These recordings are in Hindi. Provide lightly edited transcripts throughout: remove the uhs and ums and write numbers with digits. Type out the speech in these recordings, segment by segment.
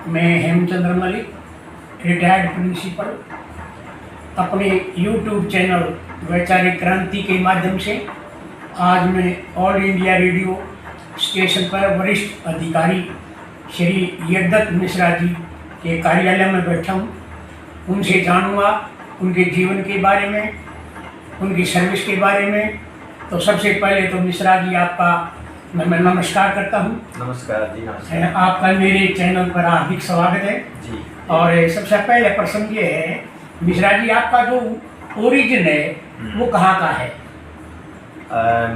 मैं हेमचंद्र मलिक, रिटायर्ड प्रिंसिपल, अपने YouTube चैनल वैचारिक क्रांति के माध्यम से आज मैं ऑल इंडिया रेडियो स्टेशन पर वरिष्ठ अधिकारी श्री यज्ञदत्त मिश्रा जी के कार्यालय में बैठा हूँ। उनसे जानूँगा उनके जीवन के बारे में, उनकी सर्विस के बारे में। तो सबसे पहले तो मिश्रा जी आपका मैं नमस्कार करता हूँ। नमस्कार जी। नमस्कार। आपका मेरे चैनल पर हार्दिक स्वागत है जी। और सबसे पहले प्रश्न ये है मिश्रा जी, आपका जो ओरिजिन है वो कहाँ का है?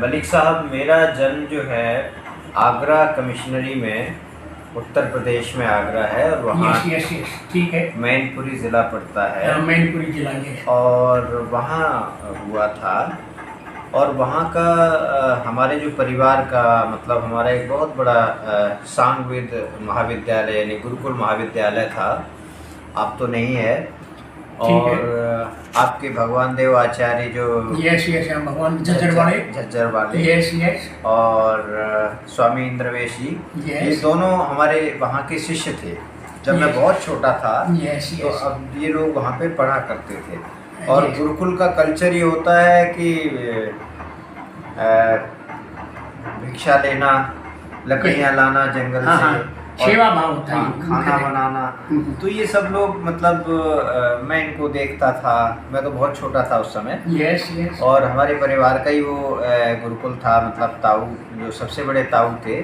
मलिक साहब, मेरा जन्म जो है आगरा कमिश्नरी में, उत्तर प्रदेश में आगरा है, और वहाँ यस ठीक है, मैनपुरी ज़िला पड़ता है। मैनपुरी जिला है। और वहाँ हुआ था, और वहाँ का हमारे जो परिवार का मतलब हमारा एक बहुत बड़ा सांगवेद महाविद्यालय यानी गुरुकुल महाविद्यालय था। अब तो नहीं है। और आपके भगवान देव आचार्य जो यस हम भगवान झज्जर वाले यस और स्वामी इंद्रवेश जी, ये दोनों हमारे वहाँ के शिष्य थे जब मैं बहुत छोटा था। तो अब ये लोग वहाँ पे पढ़ा करते थे। और गुरुकुल का कल्चर ये होता है कि भिक्षा लेना, लकड़ियाँ लाना जंगल से, सेवा भाव होता है, खाना बनाना। तो ये सब लोग मतलब मैं इनको देखता था। मैं तो बहुत छोटा था उस समय। यस और हमारे परिवार का ही वो गुरुकुल था, मतलब ताऊ जो सबसे बड़े ताऊ थे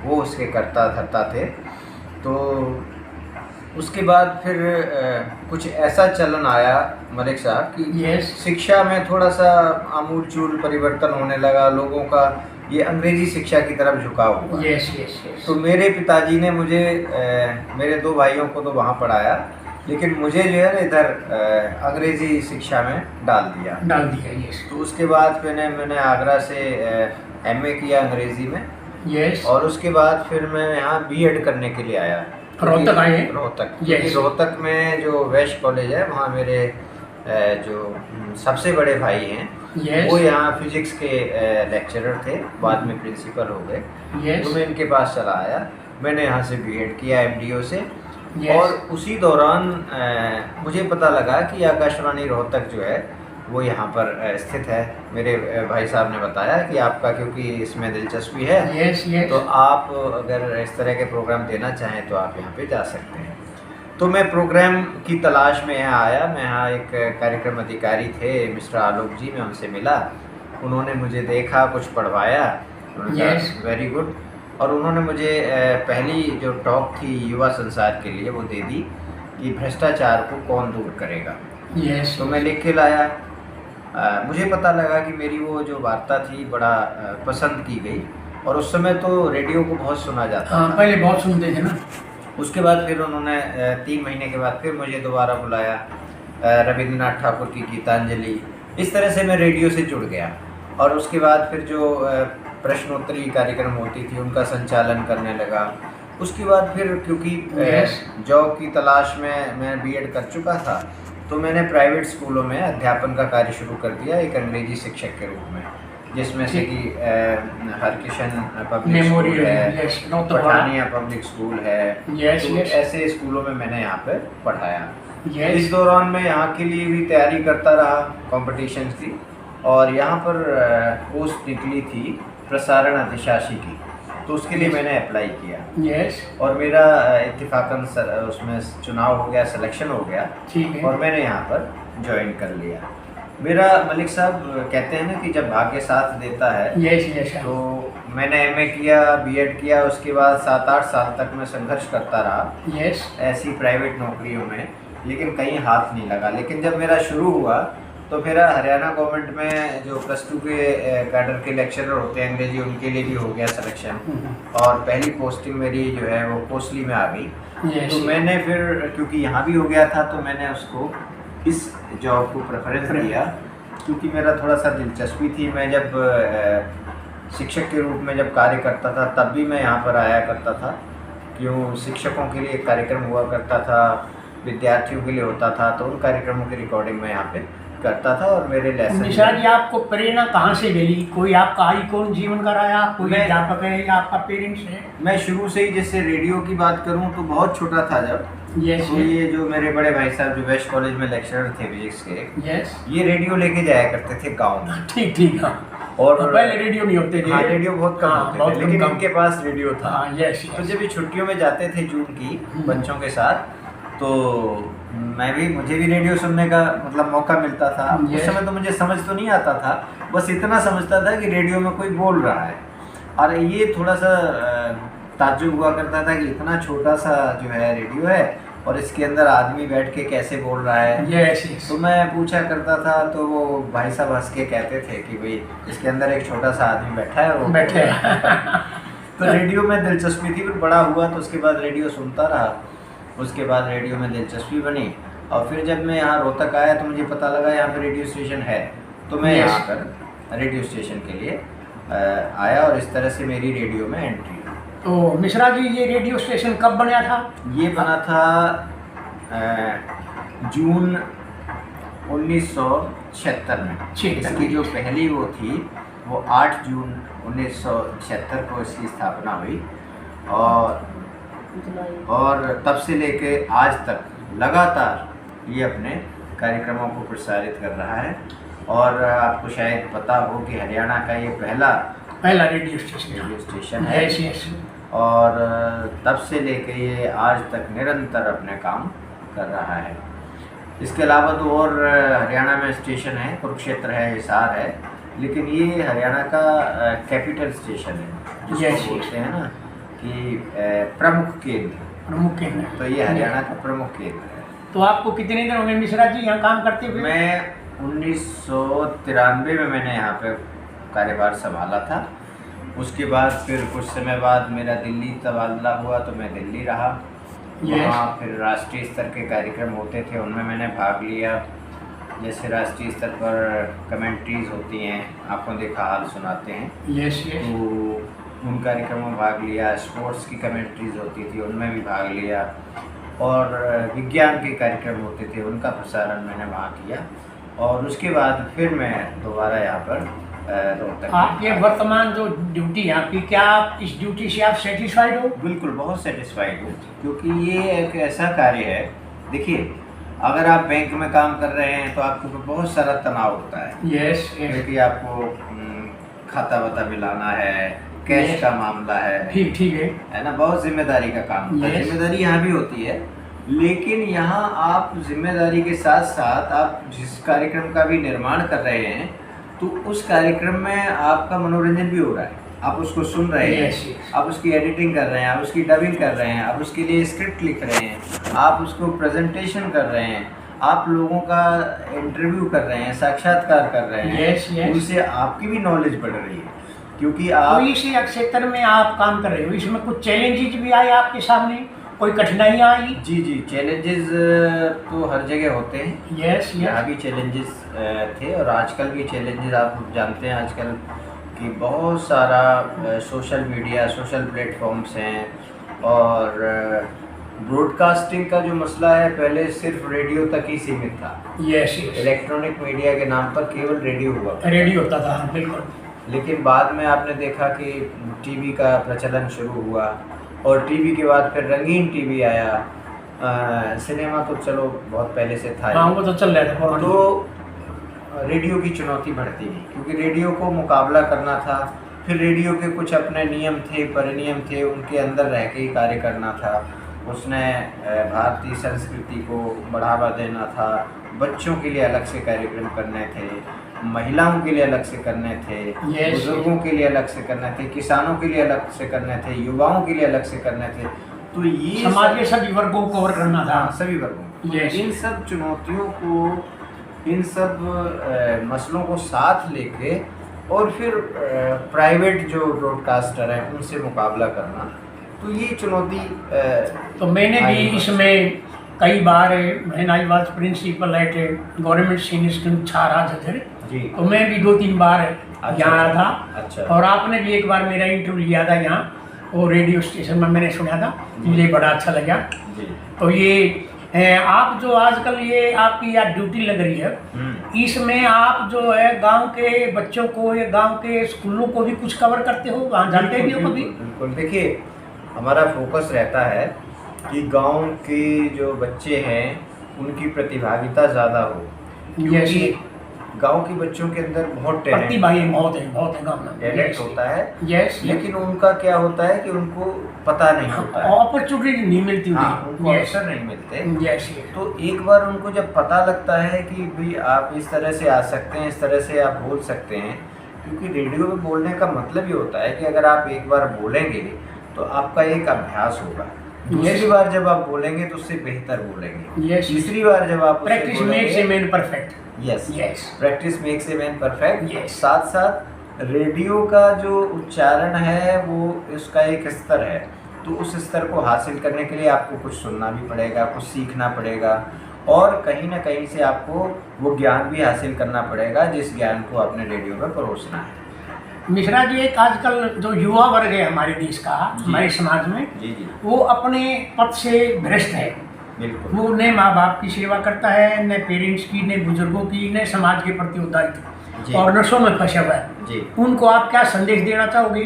वो उसके करता धरता थे। तो उसके बाद फिर कुछ ऐसा चलन आया मलिक साहब कि शिक्षा में थोड़ा सा आमूल-चूल परिवर्तन होने लगा। लोगों का ये अंग्रेजी शिक्षा की तरफ झुकाव हुआ। तो मेरे पिताजी ने मुझे मेरे दो भाइयों को तो वहाँ पढ़ाया, लेकिन मुझे जो है ना इधर अंग्रेजी शिक्षा में डाल दिया। तो उसके बाद मैंने आगरा से MA किया अंग्रेजी में। और उसके बाद फिर मैं यहाँ B.Ed करने के लिए आया। रोहतक आए हैं? रोहतक में जो वेस्ट कॉलेज है वहाँ मेरे जो सबसे बड़े भाई हैं वो यहाँ फिजिक्स के लेक्चरर थे, बाद में प्रिंसिपल हो गए। तो मैं इनके पास चला आया। मैंने यहाँ से B.Ed किया MDO से। और उसी दौरान मुझे पता लगा कि आकाशवाणी रोहतक जो है वो यहाँ पर स्थित है। मेरे भाई साहब ने बताया कि आपका क्योंकि इसमें दिलचस्पी है तो आप अगर इस तरह के प्रोग्राम देना चाहें तो आप यहाँ पे जा सकते हैं। तो मैं प्रोग्राम की तलाश में यहाँ आया। मैं यहाँ एक कार्यक्रम अधिकारी थे मिस्टर आलोक जी, मैं उनसे मिला। उन्होंने मुझे देखा, कुछ पढ़वाया, वेरी गुड। और उन्होंने मुझे पहली जो टॉक थी युवा संसार के लिए वो दे दी कि भ्रष्टाचार को कौन दूर करेगा। तो मैं लिख के लाया। मुझे पता लगा कि मेरी वो जो वार्ता थी बड़ा पसंद की गई। और उस समय तो रेडियो को बहुत सुना जाता था। पहले बहुत सुनते थे ना। उसके बाद फिर उन्होंने 3 महीने के बाद फिर मुझे दोबारा बुलाया, रविंद्रनाथ ठाकुर की गीतांजलि। इस तरह से मैं रेडियो से जुड़ गया। और उसके बाद फिर जो प्रश्नोत्तरी कार्यक्रम होती थी उनका संचालन करने लगा। उसके बाद फिर क्योंकि जॉब की तलाश में मैं B.Ed कर चुका था तो मैंने प्राइवेट स्कूलों में अध्यापन का कार्य शुरू कर दिया, एक अंग्रेजी शिक्षक के रूप में, जिसमें से कि हरकिशन पब्लिक स्कूल है, पठानिया पब्लिक स्कूल है। तो ऐसे स्कूलों में मैंने यहाँ पर पढ़ाया। इस दौरान मैं यहाँ के लिए भी तैयारी करता रहा कॉम्पिटिशन की। और यहाँ पर पोस्ट निकली थी प्रसारण अधिशासी की, तो उसके लिए मैंने अप्लाई किया। और मेरा इत्तेफाकन उसमें चुनाव हो गया, सिलेक्शन हो गया। और मैंने यहाँ पर ज्वाइन कर लिया। मेरा मलिक साहब कहते हैं ना कि जब भाग्य साथ देता है। तो मैंने MA किया, B.Ed किया। उसके बाद 7-8 साल तक मैं संघर्ष करता रहा ऐसी प्राइवेट नौकरियों में, लेकिन कहीं हाथ नहीं लगा। लेकिन जब मेरा शुरू हुआ तो मेरा हरियाणा गवर्नमेंट में जो +2 के कैडर के लेक्चरर होते हैं अंग्रेजी, उनके लिए भी हो गया सिलेक्शन। और पहली पोस्टिंग मेरी जो है वो कोसली में आ गई। तो मैंने फिर क्योंकि यहाँ भी हो गया था तो मैंने उसको इस जॉब को प्रेफरेंस दिया, क्योंकि मेरा थोड़ा सा दिलचस्पी थी। मैं जब शिक्षक के रूप में जब कार्य करता था तब भी मैं यहाँ पर आया करता था। क्यों, शिक्षकों के लिए एक कार्यक्रम हुआ करता था, विद्यार्थियों के लिए होता था, तो उन कार्यक्रमों की रिकॉर्डिंग मैं यहाँ पे करता था और मेरे लेसन मिश्रा जी, आपको प्रेरणा कहाँ से मिली? कोई आपका आइकॉन जीवन का रहा, कोई मैं- अध्यापक है या आपका पेरेंट्स है? मैं शुरू से ही, जैसे रेडियो की बात करूं तो बहुत छोटा था जब, यस तो ये जो मेरे बड़े भाई साहब जो वेस्ट कॉलेज में लेक्चरर थे फिजिक्स के, यस, ये रेडियो लेके जाया करते थे गाँव में। ठीक ठीक। हाँ, और पहले रेडियो नहीं होते थे। हाँ, रेडियो बहुत कम हाँ, होते बहुत थे, कम लेकिन कम। इनके पास रेडियो था। हाँ, यस तो यस। जब ये छुट्टियों में जाते थे जून की बच्चों के साथ, तो मुझे भी रेडियो सुनने का मतलब मौका मिलता था। उस Yes. समय तो मुझे समझ तो नहीं आता था, बस इतना समझता था कि रेडियो में कोई बोल रहा है। और ये थोड़ा सा ताज्जुब हुआ करता था कि इतना छोटा सा जो है रेडियो है और इसके अंदर आदमी बैठ के कैसे बोल रहा है। Yes yes. तो मैं पूछा करता था, तो वो भाई साहब हंस के कहते थे कि भाई इसके अंदर एक छोटा सा आदमी बैठा है, वो बैठे। तो रेडियो में दिलचस्पी थी, फिर बड़ा हुआ तो उसके बाद रेडियो सुनता रहा। उसके बाद रेडियो में दिलचस्पी बनी, और फिर जब मैं यहाँ रोहतक आया तो मुझे पता लगा यहाँ पे रेडियो स्टेशन है, तो मैं Yes. यहाँ पर रेडियो स्टेशन के लिए आया, और इस तरह से मेरी रेडियो में एंट्री हुई। तो मिश्रा जी, ये रेडियो स्टेशन कब बना था? ये बना था जून 1976 में। 76 इसकी जो पहली वो थी वो 8 जून 1976 को इसकी स्थापना हुई, और तब से लेके आज तक लगातार ये अपने कार्यक्रमों को प्रसारित कर रहा है। और आपको शायद पता हो कि हरियाणा का ये पहला रेडियो स्टेशन रेडियो स्टेशन है, यस यस। और तब से लेके ये आज तक निरंतर अपने काम कर रहा है। इसके अलावा तो और हरियाणा में स्टेशन है, कुरुक्षेत्र है, हिसार है, लेकिन ये हरियाणा का कैपिटल स्टेशन है, जिसको Yes, बोलते हैं ना कि प्रमुख केंद्र। प्रमुख केंद्र। तो ये हरियाणा का प्रमुख केंद्र है। तो आपको कितने दिन हो गए मिश्रा जी यहाँ काम करते हुए? मैं 1993 में मैंने यहाँ पे कार्यभार संभाला था। उसके बाद फिर कुछ समय बाद मेरा दिल्ली तबादला हुआ, तो मैं दिल्ली रहा। वहाँ फिर राष्ट्रीय स्तर के कार्यक्रम होते थे, उनमें मैंने भाग लिया। जैसे राष्ट्रीय स्तर पर कमेंट्रीज होती हैं, आंखों देखा हाल सुनाते हैं, यस यस। तो उन कार्यक्रमों में भाग लिया। स्पोर्ट्स की कमेंट्रीज होती थी, उनमें भी भाग लिया। और विज्ञान के कार्यक्रम होते थे, उनका प्रसारण मैंने वहाँ किया। और उसके बाद फिर मैं दोबारा यहाँ पर रोहतक। आपके वर्तमान जो ड्यूटी है आपकी, क्या आप इस ड्यूटी से आप सेटिस्फाइड हो? बिल्कुल, बहुत सेटिस्फाइड हूँ, क्योंकि ये एक ऐसा कार्य है। देखिए, अगर आप बैंक में काम कर रहे हैं तो आपके ऊपर बहुत सारा तनाव होता है, यस यस। क्योंकि आपको खाता वता मिलाना है, कैश का मामला है, ठीक ठीक है ना, बहुत जिम्मेदारी का काम होता है। Yes. जिम्मेदारी यहाँ भी होती है, लेकिन यहाँ आप जिम्मेदारी के साथ साथ आप जिस कार्यक्रम का भी निर्माण कर रहे हैं, तो उस कार्यक्रम में आपका मनोरंजन भी हो रहा है। आप उसको सुन रहे हैं, Yes, yes. आप उसकी एडिटिंग कर रहे हैं, आप उसकी डबिंग कर रहे हैं, आप उसके लिए स्क्रिप्ट लिख रहे हैं, आप उसको प्रेजेंटेशन कर रहे हैं, आप लोगों का इंटरव्यू कर रहे हैं, साक्षात्कार कर रहे हैं। Yes, yes. उनसे आपकी भी नॉलेज बढ़ रही है, क्योंकि तो आप इसी क्षेत्र में आप काम कर रहे हो, इसमें कुछ चैलेंजेस भी आए आपके सामने, कोई कठिनाइयाँ आई? जी, चैलेंजेस तो हर जगह होते हैं। यस यहाँ यस। भी चैलेंजेस थे, और आजकल भी चैलेंजेस आप जानते हैं आजकल कि बहुत सारा सोशल मीडिया, सोशल प्लेटफॉर्म्स हैं, और ब्रॉडकास्टिंग का जो मसला है पहले सिर्फ रेडियो तक ही सीमित था। Yes yes. इलेक्ट्रॉनिक मीडिया के नाम पर केवल रेडियो हुआ, रेडियो होता था, बिल्कुल। लेकिन बाद में आपने देखा कि टीवी का प्रचलन शुरू हुआ, और टीवी के बाद फिर रंगीन टीवी आया। सिनेमा तो चलो बहुत पहले से था, हाँ वो तो चल रहा था। तो रेडियो की चुनौती बढ़ती गई, क्योंकि रेडियो को मुकाबला करना था। फिर रेडियो के कुछ अपने नियम थे, परिनियम थे, उनके अंदर रह के ही कार्य करना था। उसने भारतीय संस्कृति को बढ़ावा देना था, बच्चों के लिए अलग से कार्यक्रम करने थे, महिलाओं के लिए अलग से करने थे, बुजुर्गों के लिए अलग से करने थे, किसानों के लिए अलग से करने थे, युवाओं के लिए अलग से करने थे। तो ये समाज के सभी वर्गों को कवर करना था। सभी वर्गों। Yes. इन सब चुनौतियों को, इन सब मसलों को साथ लेके, और फिर प्राइवेट जो ब्रॉडकास्टर हैं उनसे मुकाबला करना, तो ये चुनौती तो मैंने भी इसमें कई बार, when I was principal at government senior school Chhara Jhajjar, जी, तो मैं भी 2-3 बार यहाँ आया था। अच्छा। और आपने भी एक बार मेरा इंटरव्यू लिया था यहाँ, और रेडियो स्टेशन में मैंने सुना था, मुझे बड़ा अच्छा लगा। जी। तो ये आप जो आजकल ये आपकी या ड्यूटी लग रही है, इसमें आप जो है गांव के बच्चों को या गांव के स्कूलों को भी कुछ कवर करते हो, वहाँ जाते भी हो कभी? बिल्कुल। देखिए, हमारा फोकस रहता है कि गांव के जो बच्चे हैं उनकी प्रतिभागिता ज़्यादा हो, क्योंकि गांव के बच्चों के अंदर बहुत प्रतिभा बहुत है गाँव में, टैलेंट होता है। यस, लेकिन उनका क्या होता है कि उनको पता नहीं होता है, अपॉर्चुनिटी नहीं मिलती, उनको अवसर नहीं मिलते। यस। तो एक बार उनको जब पता लगता है कि भाई आप इस तरह से आ सकते हैं, इस तरह से आप बोल सकते हैं, क्योंकि रेडियो में बोलने का मतलब ये होता है कि अगर आप एक बार बोलेंगे तो आपका एक अभ्यास होगा, दूसरी बार जब आप बोलेंगे तो उससे बेहतर बोलेंगे, तीसरी बार जब आप practice makes a man perfect. Yes, practice makes a man perfect. साथ साथ रेडियो का जो उच्चारण है वो उसका एक स्तर है, तो उस स्तर को हासिल करने के लिए आपको कुछ सुनना भी पड़ेगा, कुछ सीखना पड़ेगा, और कहीं ना कहीं से आपको वो ज्ञान भी हासिल करना पड़ेगा जिस ज्ञान को आपने रेडियो में परोसना है। मिश्रा जी, एक आजकल जो युवा वर्ग है हमारे देश का, हमारे समाज में, वो अपने पद से भ्रष्ट है। बिल्कुल। वो न माँ बाप की सेवा करता है, न पेरेंट्स की, न बुजुर्गों की, न समाज के प्रति उदारित, और नशों में फंसा हुआ है। उनको आप क्या संदेश देना चाहोगे?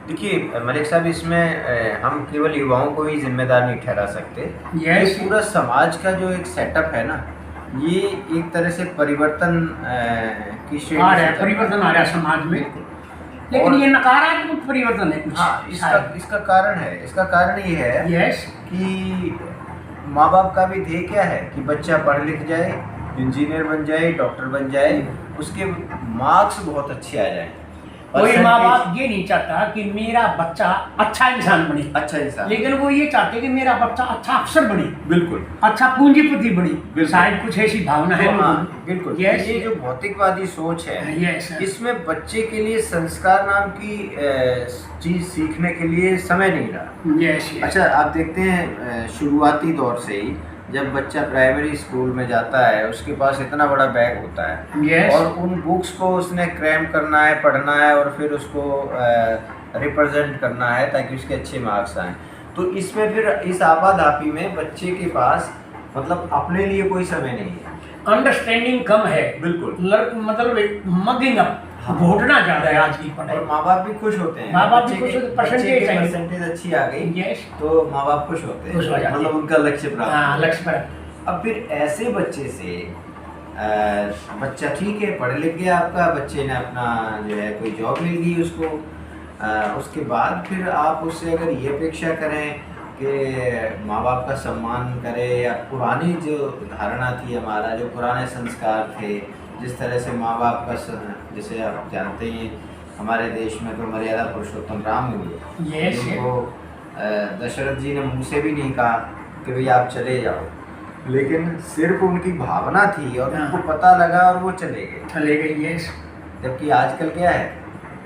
देखिए मलिक साहब, इसमें हम केवल युवाओं को ही जिम्मेदार नहीं ठहरा सकते। ये पूरा समाज का जो एक सेटअप है ना, ये एक तरह से परिवर्तन की श्रेणी आ रहा है, परिवर्तन आ रहा है समाज में, लेकिन ये नकारात्मक परिवर्तन है कुछ। हाँ, इसका कारण है, इसका कारण ये है कि माँ बाप का भी ध्येय क्या है कि बच्चा पढ़ लिख जाए, इंजीनियर बन जाए, डॉक्टर बन जाए, उसके मार्क्स बहुत अच्छे आ जाए। कोई माँ बाप ये नहीं चाहता कि मेरा बच्चा अच्छा इंसान बने, लेकिन वो ये चाहते कि मेरा बच्चा अच्छा अफसर बने, बिल्कुल, अच्छा पूंजीपति बने, शायद कुछ ऐसी भावना है। बिल्कुल। ये जो भौतिकवादी सोच है, इसमें बच्चे के लिए संस्कार नाम की चीज सीखने के लिए समय नहीं रहा। अच्छा, आप देखते हैं शुरुआती दौर से ही जब बच्चा प्राइमरी स्कूल में जाता है, उसके पास इतना बड़ा बैग होता है, और उन बुक्स को उसने क्रैम करना है, पढ़ना है, और फिर उसको रिप्रेजेंट करना है ताकि उसके अच्छे मार्क्स आएँ। तो इसमें फिर इस आपाधापी में बच्चे के पास मतलब अपने लिए कोई समय नहीं है, अंडरस्टैंडिंग कम है। बिल्कुल, मतलब मगिंग अप, घोटना ज्यादा है आज की पढ़ाई। और माँ बाप भी खुश होते हैं, माँ बाप भी खुश होते, परसेंटेज अच्छी आ गई, तो माँ बाप खुश होते हैं, मतलब उनका लक्ष्य प्राप्त। अब फिर ऐसे बच्चे से बच्चा ठीक है, पढ़ लिख गया आपका, बच्चे ने अपना जो है कोई जॉब मिल गई उसको, उसके बाद फिर आप उससे अगर ये अपेक्षा करें कि माँ बाप का सम्मान करे, या पुरानी जो धारणा थी हमारा, जो पुराने संस्कार थे, जिस तरह से माँ बाप का, जैसे आप जानते ही हमारे देश में तो मर्यादा पुरुषोत्तम राम हुए, जिनको दशरथ जी ने मुँह से भी नहीं कहा कि भाई आप चले जाओ, लेकिन सिर्फ उनकी भावना थी और उनको पता लगा और वो चले गए। जबकि आजकल क्या है,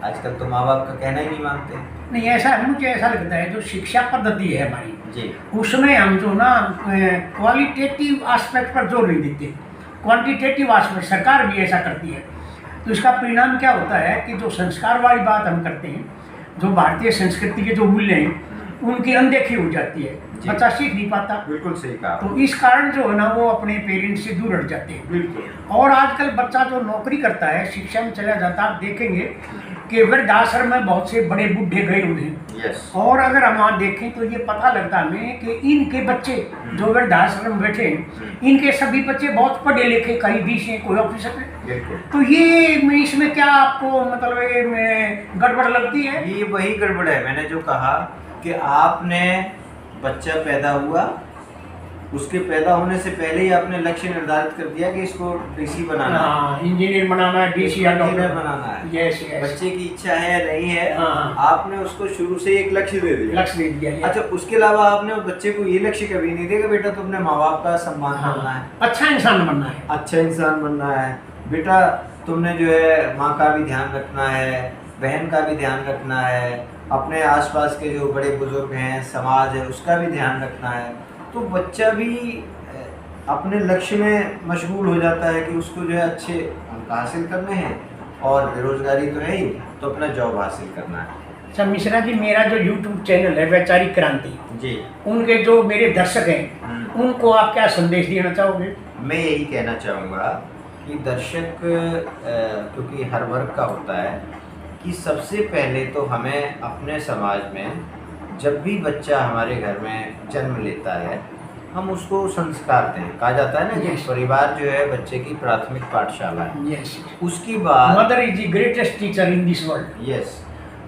आजकल तो माँ बाप का कहना ही नहीं मानते। नहीं, ऐसा मुझे ऐसा लगता है जो शिक्षा पद्धति है हमारी, उसमें हम जो ना क्वालिटेटिव एस्पेक्ट पर जोर नहीं देते, क्वांटिटेटिव एस्पेक्ट। सरकार भी ऐसा करती है, तो इसका परिणाम क्या होता है कि जो संस्कार वाली बात हम करते हैं, जो भारतीय संस्कृति के जो मूल्य हैं, उनकी अनदेखी हो जाती है, बच्चा सीख नहीं पाता। बिल्कुल सही कहा। तो इस कारण जो है ना, वो अपने पेरेंट्स से दूर हट जाते हैं। बिल्कुल। और आजकल बच्चा जो नौकरी करता है, शिक्षा में चला जाता है, आप देखेंगे कि वृद्धाश्रम में बहुत से बड़े बूढ़े गए हुए हैं। और अगर हम वहाँ देखें तो ये पता लगता है हमें कि इनके बच्चे जो वृद्धाश्रम में बैठे हैं, इनके सभी बच्चे बहुत पढ़े लिखे, कहीं बीच हैं, कोई ऑफिसर है। तो ये इसमें क्या आपको मतलब गड़बड़ लगती है? ये वही गड़बड़ है, मैंने जो कहा कि आपने बच्चा पैदा हुआ, उसके पैदा होने से पहले ही आपने लक्ष्य निर्धारित कर दिया कि इसको डीसी बनाना है, इंजीनियर बनाना है, डीसी या डॉक्टर बनाना है। बच्चे की इच्छा है या नहीं है, आपने उसको शुरू से एक लक्ष्य दे दिया। अच्छा, उसके अलावा आपने बच्चे को ये लक्ष्य कभी नहीं दिया कि बेटा तुमने माँ बाप का सम्मान करना है, अच्छा इंसान बनना है, अच्छा इंसान बनना है, बेटा तुमने जो है माँ का भी ध्यान रखना है, बहन का भी ध्यान रखना है, अपने आसपास के जो बड़े बुजुर्ग हैं, समाज है, उसका भी ध्यान रखना है। तो बच्चा भी अपने लक्ष्य में मशगूल हो जाता है कि उसको जो है अच्छे अंक हासिल करने हैं, और बेरोजगारी तो है ही, तो अपना जॉब हासिल करना है। अच्छा मिश्रा जी, मेरा जो YouTube चैनल है वैचारिक क्रांति, जी। उनके जो मेरे दर्शक हैं उनको आप क्या संदेश देना चाहोगे? मैं यही कहना चाहूँगा कि दर्शक क्योंकि हर वर्ग का होता है, कि सबसे पहले तो हमें अपने समाज में जब भी बच्चा हमारे घर में जन्म लेता है, हम उसको संस्कार दें। कहा जाता है ना कि Yes. परिवार जो है बच्चे की प्राथमिक पाठशाला है। यस, उसकी बाद mother is the greatest teacher in this world. Yes,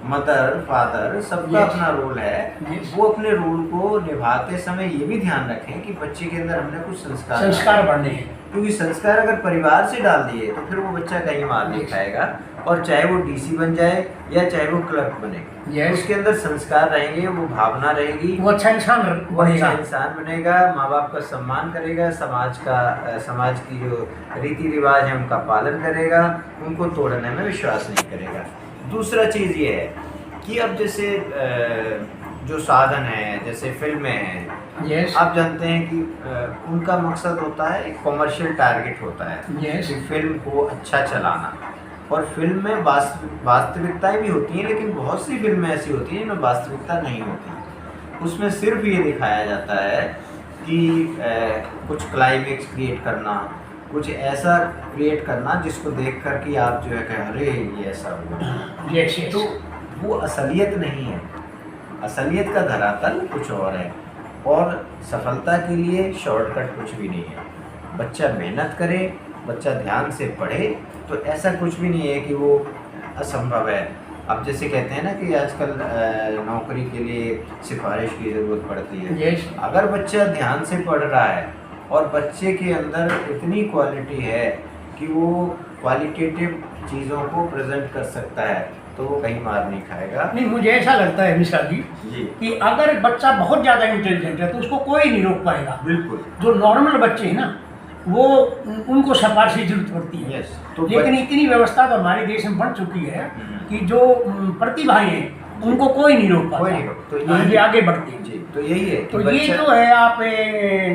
mother father सबका Yes. अपना रोल है। Yes. वो अपने रोल को निभाते समय ये भी ध्यान रखें कि बच्चे के अंदर हमने कुछ संस्कार संस्कार बढ़ने हैं। क्योंकि संस्कार अगर परिवार से डाल दिए तो फिर वो बच्चा कहीं मार नहीं Yes. खाएगा, और चाहे वो डीसी बन जाए या चाहे वो क्लर्क बने, Yes. उसके अंदर संस्कार रहेंगे, वो भावना रहेगी, वो अच्छा इंसान वो अच्छा बनेगा। इंसान बनेगा, माँ बाप का सम्मान करेगा, समाज की जो रीति रिवाज है उनका पालन करेगा, उनको तोड़ने में विश्वास नहीं करेगा। दूसरा चीज़ ये है कि अब जैसे जो साधन है जैसे फिल्में हैं, यस, आप जानते हैं कि उनका मकसद होता है, एक कॉमर्शियल टारगेट होता है यस, कि फिल्म को अच्छा चलाना। और फिल्म में वास्तविकताएं भी होती हैं, लेकिन बहुत सी फिल्में ऐसी होती हैं जिनमें वास्तविकता नहीं होती। उसमें सिर्फ ये दिखाया जाता है कि कुछ क्लाइमेक्स क्रिएट करना, कुछ ऐसा क्रिएट करना जिसको देख कर कि आप जो है कि अरे ये ऐसा हुआ। यस, यस, तो वो असलियत नहीं है। असलियत का धरातल कुछ और है, और सफलता के लिए शॉर्टकट कुछ भी नहीं है। बच्चा मेहनत करे, बच्चा ध्यान से पढ़े, तो ऐसा कुछ भी नहीं है कि वो असंभव है। अब जैसे कहते हैं ना कि आजकल नौकरी के लिए सिफारिश की ज़रूरत पड़ती है। यस, अगर बच्चा ध्यान से पढ़ रहा है और बच्चे के अंदर इतनी क्वालिटी है कि वो क्वालिटेटिव चीज़ों को प्रेजेंट कर सकता है, तो वो कहीं मार नहीं खाएगा। नहीं, मुझे ऐसा लगता है मिश्रा जी जी, कि अगर बच्चा बहुत ज़्यादा इंटेलिजेंट है तो उसको कोई नहीं रोक पाएगा। बिल्कुल। जो नॉर्मल बच्चे हैं ना, वो उनको सिफारिश की जरूरत पड़ती है। यस, तो लेकिन इतनी व्यवस्था तो हमारे देश में बन चुकी है कि जो प्रतिभाएं हैं उनको कोई नहीं रोक कोई नहीं पाता, रोक, तो हाँ, यही- ये आगे बढ़ते हैं। जी, तो यही है तो कि ये बच्चा जो है आप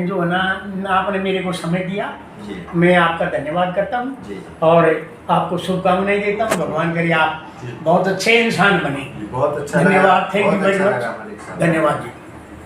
जो है ना आपने मेरे को समय दिया, जी, मैं आपका धन्यवाद करता हूँ जी, और आपको शुभकामनाएं देता हूँ। भगवान करे आप बहुत अच्छे इंसान बने। बहुत अच्छा लगा, धन्यवाद, थैंक यू बहुत वेरी अच्छा मच, लगा मलिक साहब। धन्यवाद जी।